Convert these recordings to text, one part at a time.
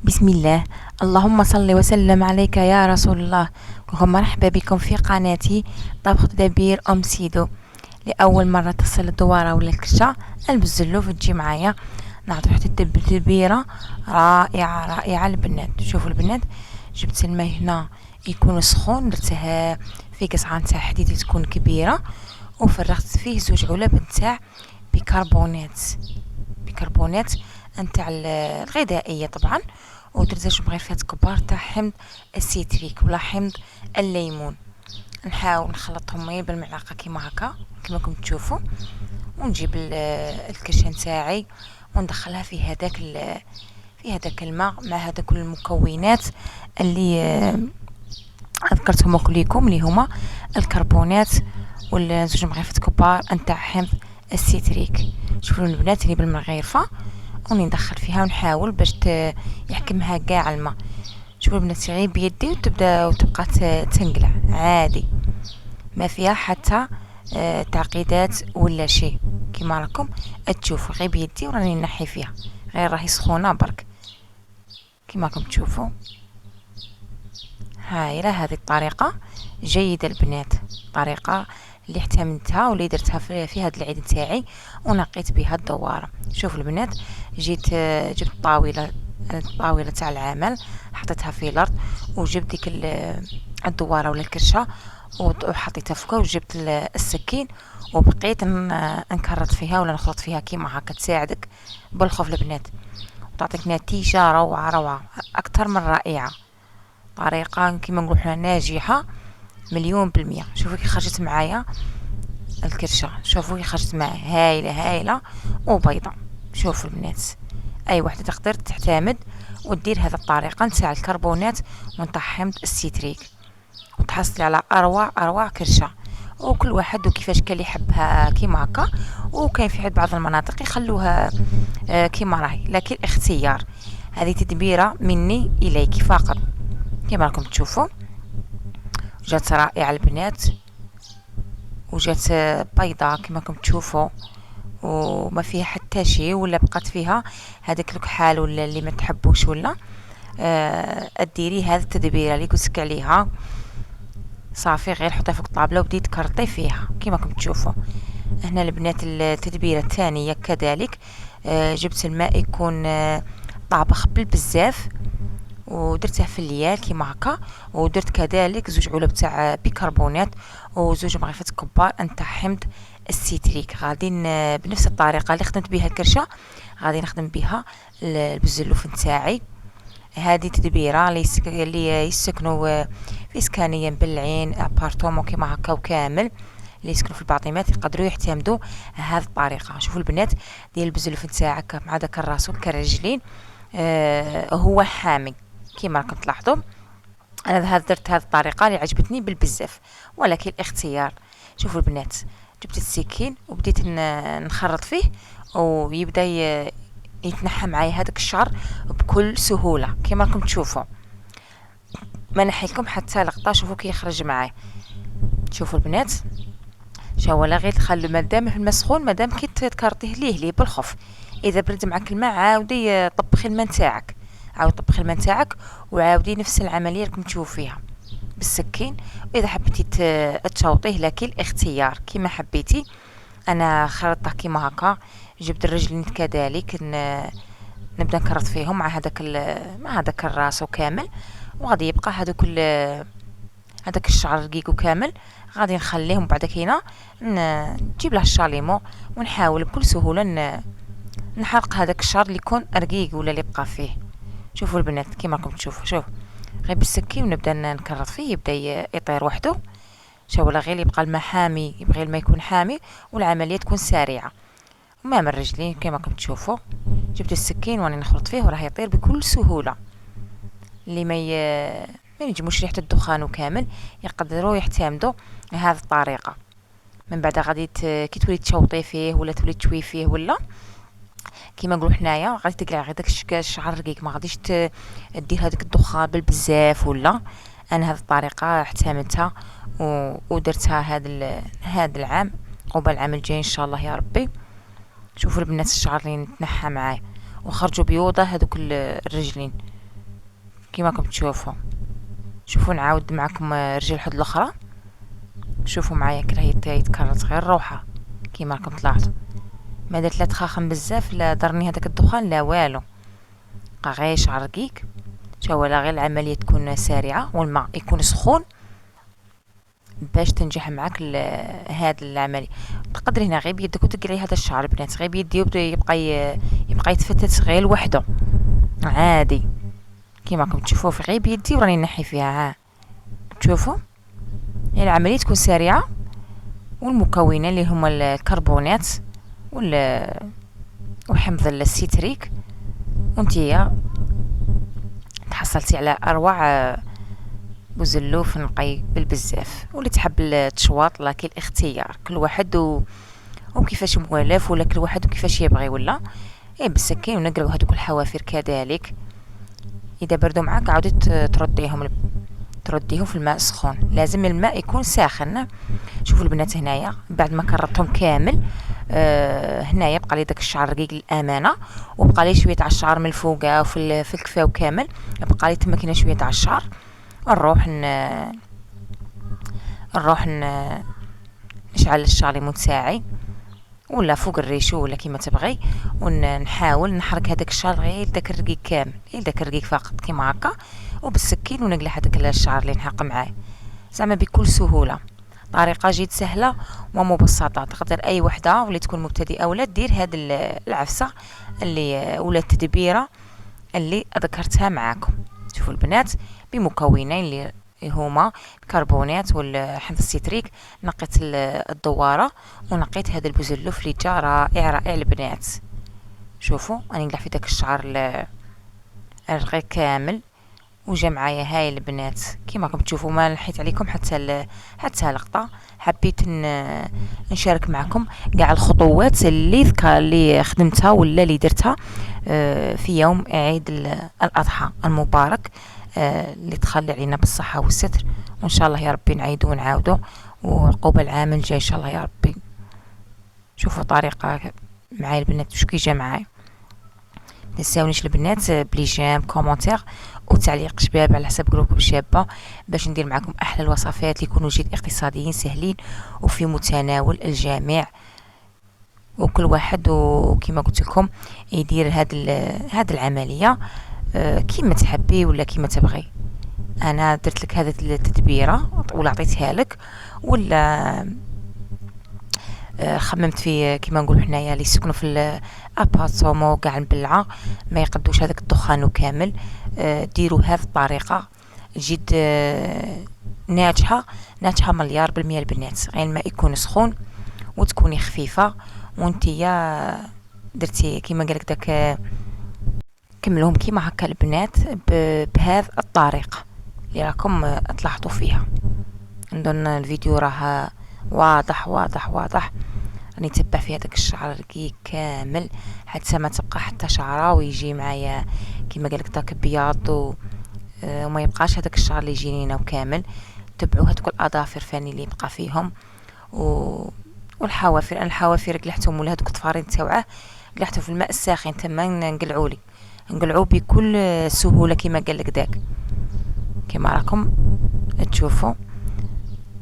بسم الله. اللهم صل وسلم عليك يا رسول الله. مرحبا بكم في قناتي طبخ تدابير ام سيدو. لاول مره تصل الدواره ولا الكرشه البزلو تجي معايا نعطي واحد التدبيره رائعه البنات. شوفوا البنات، جبت الماء هنا يكون سخون، درته في قصعه نتاع حديد تكون كبيره وفرغت فيه 2 علب نتاع بيكربونات نتاع الغذائيه طبعا، ودرت 2 مغرفات كبار تاع حمض السيتريك ولا حمض الليمون. نحاول نخلطهم بالمعلقه كيما هكا كيما راكم تشوفوا، ونجيب الكرشه نتاعي وندخلها في هذاك الماء مع هذوك المكونات اللي ذكرتهم لكم، اللي هما الكربونات و2 مغرفات كبار نتاع حمض السيتريك. شوفوا البنات اللي بالمغرفه وني ندخل فيها ونحاول باش يحكمها كاع الماء. شوفوا البنات غير بيدي وتبقى تنقلع عادي، ما فيها حتى تعقيدات ولا شيء. كيما راكم تشوفوا غير بيدي وراني نحي فيها، غير راهي سخونه برك كيما راكم تشوفوا. هايله هذه الطريقه جيده البنات، طريقه اللي اعتمدتها واللي درتها في هذا العيد نتاعي ونقيت بها الدواره. شوفوا البنات، جبت الطاوله تاع العمل، حطيتها في الارض وجبت ديك الدواره ولا الكرشه وحطيتها فوقها، وجبت السكين وبقيت نكرط فيها ولا نخلط فيها كيما هكا، تساعدك بالخوف البنات وتعطيك نتيجه روعه اكثر من رائعه. طريقه كيما نقولوا حنا ناجحه 100%. شوفوا كي خرجت معايا الكرشه، شوفوا كي خرجت معايا هايله وبيضه. شوفوا البنات، اي وحده تقدر تعتمد ودير هذا الطريقه نتاع الكربونات ونتاع حمض السيتريك وتحصلي على اروع كرشه. وكل واحد وكيفاش كان يحبها كيما هكا، وكاين في بعض المناطق يخلوها كيما راهي، لكن اختيار. هذه تدبيره مني اليك فقط كيما راكم تشوفوا. جات رائعه البنات وجات بيضه كيما راكم تشوفوا، وما فيها حتى شيء ولا بقات فيها هذاك الكحال ولا اللي ما تحبوش ولا اديري هذه التدبيره اللي قلت لك عليها صافي، غير حطيها فوق الطابله وبديت كرطي فيها كيما راكم تشوفوا. هنا البنات التدبيره الثانيه كذلك، جبت الماء يكون طابخ بزاف ودرته في الليال كيما هكا، ودرت كذلك 2 علب تاع بيكربونات و2 مغرفات كبار نتاع حمض السيتريك. غادي بنفس الطريقه اللي خدمت بها الكرشه غادي نخدم بها البزلوف نتاعي. هذه تدبيره اللي يسكنوا في اسكانيا بالعين ابارتومون كيما هكا وكامل اللي يسكنوا في الباطيمات يقدروا يعتمدوا هذه الطريقه. شوفوا البنات ديال البزلوف نتاعك مع داك الراس والرجلين هو حامي كيما راكم تلاحظوا. انا درت هذه الطريقه اللي عجبتني بالبزاف، ولكن الاختيار. شوفوا البنات، جبت السكين وبديت نخرط فيه ويبدا يتنحى معايا هذاك الشعر بكل سهوله كيما راكم تشوفوا. ما نحيلكم حتى لقطه، شوفوا كي يخرج معايا. شوفوا البنات، ولا غير تخلوا مادام في الماء سخون، مادام كي تكرطيه ليه بالخف. اذا برد معك الماء عاودي طبخي الماء نتاعك، وعاودي نفس العمليه راكم تشوفوا فيها بالسكين. واذا حبيتي تشوطيه لكن اختيار كيما حبيتي. انا خلطته كيما هكا، جبت الرجلين كذلك نبدا نكرط فيهم مع هذاك الراس وكامل، وغادي يبقى هذاك الشعر رقيق وكامل غادي نخليهم. بعد كينا نجيب له الشاليمو ونحاول بكل سهوله نحرق هذاك الشعر اللي يكون رقيق ولا اللي بقى فيه. شوفوا البنات كيما راكم تشوفوا، شوف غير بالسكين ونبدا نكرط فيه يبدا يطير وحده. ولا غير يبقى الماء حامي، يبغي الماء يكون حامي والعمليه تكون سريعه. وما من الرجلين كيما راكم تشوفوا، جبت السكين واني نخلط فيه وراه يطير بكل سهوله. اللي ما ينجموش ريحه الدخان وكامل يقدروا يعتمدوا هذه الطريقه. من بعد غادي كي تولي تشوطي فيه ولا تولي تشوي فيه ولا كيما نقولوا حنايا غادي تقلع غير داك الشعر رقيق، ما غاديش دير هذاك الدخان بالبزاف ولا. انا هذه الطريقه اعتمدتها ودرتها هذا العام قبل العام الجاي ان شاء الله يا ربي. شوفوا البنات الشعر اللي نتنحى معايا وخرجوا بيوضه هذوك الرجلين. كيما راكم تشوفوا. شوفوا نعاود معكم رجل الحد الاخرى. شوفوا معايا كي راه يتكرر غير روحه كيما راكم تلاحظوا. ما درت لا تخاخم بزاف لا ضرني هذاك الدخان لا والو، بقى غير يشعر رقيق. شو ولا غير العمليه تكون سريعه والماء يكون سخون باش تنجح معك هاد العمليه. تقدري هنا غير بيدك وتقري هذا الشعر البنات، غير بيدي يبقى يتفتت غير لوحده عادي كيما راكم تشوفوا في غير بيدي وراني نحي فيها. ها تشوفوا يعني العمليه تكون سريعه، والمكونات اللي هما الكربونات وحمض السيتريك، وانتيا تحصلتي على اروع بوزلوف نقي بالبزاف. واللي تحب التشواط لكن الاختيار كل واحد وكيفاش موالف، ولا كل واحد وكيفاش يبغي، ولا بالسكين ونقلعوا هذوك الحوافر كذلك. اذا بردوا معاك عاودي ترديهم في الماء السخون، لازم الماء يكون ساخن. شوفوا البنات هنايا بعد ما كررتهم كامل هنايا بقى لي داك الشعر رقيق للامانه، وبقى لي شويه تاع الشعر من الفوق وفي في الكفاو كامل، بقى لي تما كاينه شويه تاع الشعر. نروح نشعل الشاليمو تاعي ولا فوق الريشو ولا كيما تبغي، ونحاول نحرك هذاك الشعر غير داك الرقيق كامل، غير داك الرقيق فقط كيما هكا، وبالسكين ونقلع هذاك الشعر اللي نحرق معاه زعما بكل سهوله. طريقه جد سهله ومبسطه، تقدر اي وحده واللي تكون مبتدئه ولا دير هاد العفسه اللي ولا التدبيره اللي ذكرتها معاكم. شوفوا البنات بمكونين اللي هما الكربونات والحمض السيتريك. نقيت الدواره ونقيت هذا البوزلوف اللي جا رائع رائع البنات. شوفوا راني نقلع في داك الشعر الرقيق كامل وجا معايا هاي البنات كيما راكم تشوفوا. ما نحيت عليكم حتى لقطه، حبيت نشارك معكم كاع الخطوات اللي خدمتها ولا اللي درتها في يوم عيد الاضحى المبارك اللي تخلي علينا بالصحه والستر، وان شاء الله يا ربي نعيدو ونعاودو وعقوبه العام الجاي ان شاء الله يا ربي. شوفوا طريقه معايا البنات واش كيجا معايا. تنساونيش البنات بلي جيم كومونتير وتعليق شباب على حساب جروب الشابه باش ندير معكم احلى الوصفات اللي يكونوا جد اقتصاديين سهلين وفي متناول الجميع، وكل واحد وكما قلت لكم يدير هاد العمليه كيما تحبي ولا كيما تبغي. انا درت لك هذه التدبيره ولا عطيتها لك، ولا خممت في كيما نقولوا حنايا اللي يسكنوا في الابارتمون كاع البلعه ما يقدوش هذاك الدخان كامل. ديروا هذه الطريقه جد ناجحه مليار بالمية البنات. غير الماء يكون سخون وتكوني خفيفه وانتيا درتي كيما قالك داك كملهم كيما هكا البنات بهذه الطريقه اللي راكم تلاحظوا فيها. نظن الفيديو راه واضح راني نتبع في هذاك الشعر رقيق كامل حتى ما تبقى حتى شعره ويجي معايا كيما قالك داك بياض وما يبقاش هذاك الشعر اللي يجينينا وكامل. تبعوا هذوك الاظافر فاني اللي يبقى فيهم والحوافر. انا الحوافر قلعتهم ولا هذوك الطفارين تاوعه قلعتهم في الماء الساخن تما نقلعوا بكل سهوله كيما قال لك داك كيما راكم تشوفوا.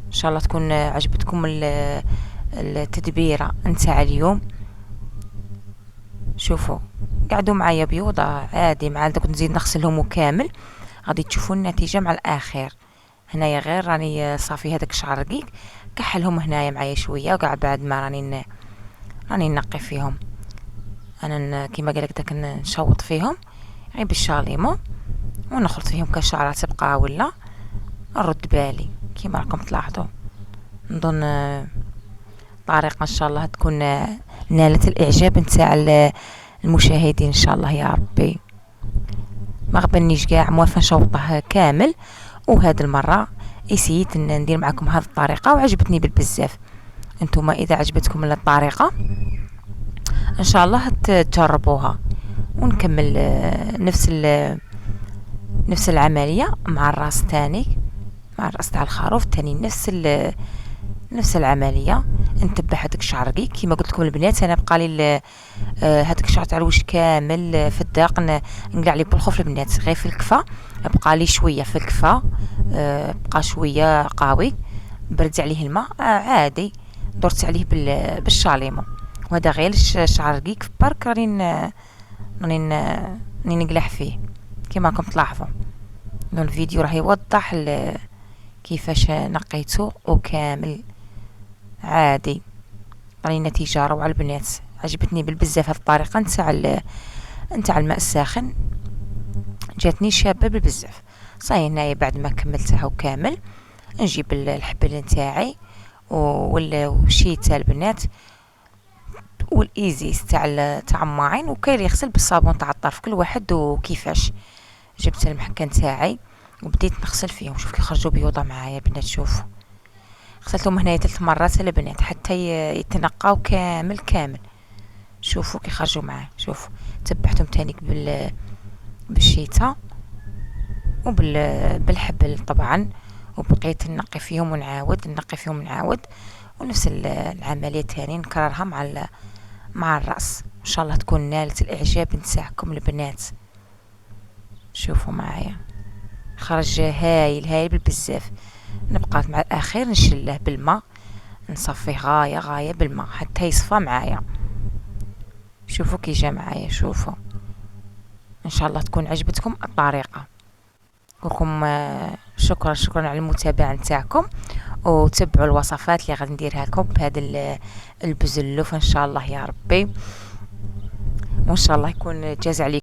ان شاء الله تكون عجبتكم التدبيره نتاع اليوم. شوفوا قعدوا معايا بيوضه عادي مع كنت نزيد نغسلهم كامل غادي تشوفوا النتيجه مع الاخير. هنايا غير راني صافي هذاك الشعر رقيق كحلهم هنايا معايا شويه وقاع بعد ما راني نقي فيهم. انا كيما قالك داك نشوط فيهم غير بالشاليمو ونخلط فيهم كشعره تبقى ولا نرد بالي كيما راكم تلاحظوا. نظن طريقه ان شاء الله تكون نالت الاعجاب نتاع المشاهدين ان شاء الله يا ربي. ما غبنيش كاع موافقه نشوطه كامل، وهذه المره نسيت ندير معكم هذه الطريقه وعجبتني بالبزاف. انتم اذا عجبتكم الطريقه ان شاء الله تجربوها ونكمل نفس العمليه مع الراس تاني، مع الراس تاع الخروف تاني نفس العمليه. نتبع هذاك الشعر رقيق كيما قلت لكم البنات. انا بقى لي هذاك الشعر تاع الوجه كامل في الداق نقلع لي بالخوف البنات، غير في الكفه بقى لي شويه في الكفه، بقى شويه قاوي، برد عليه الماء عادي، درت عليه بالشاليمو. وهذا غير الشعر رقيق برك راني نقلع فيه كيما راكم تلاحظوا. الفيديو راه يوضح كيفاش نقيته وكامل عادي. راني النتيجه روعه البنات، عجبتني بزاف هذه الطريقه نتاع الماء الساخن، جاتني شابه بزاف. صاي هنايا بعد ما كملتها وكامل نجيب الحبل نتاعي والشيتا البنات والايزيس تاع الماعين، وكاين اللي يغسل بالصابون تاع الطرف، كل واحد وكيفاش. جبت المحكه نتاعي وبديت نغسل فيهم. شوف كي خرجوا بيوضه معايا البنات، شوفوا غسلتهم هنايا 3 مرات البنات حتى يتنقاو كامل. شوفوا كي خرجوا معايا، شوفوا تبعتهم تاني بالشيتا بالحبل طبعا، وبقيت نقي فيهم ونعاود ونفس العمليه تاني نكررها مع الراس. ان شاء الله تكون نالت الاعجاب نتاعكم البنات. شوفوا معايا خرج هايل بزاف. نبقى مع الاخير نشله بالماء، نصفيه غايه بالماء حتى يصفى معايا. شوفوا كي جا معايا، شوفوا ان شاء الله تكون عجبتكم الطريقه. لكم شكرا على المتابعه نتاعكم، وتبعوا الوصفات اللي غادي نديرها لكم بهذا البزلوف ان شاء الله يا ربي، وان شاء الله يكون جاز عليكم.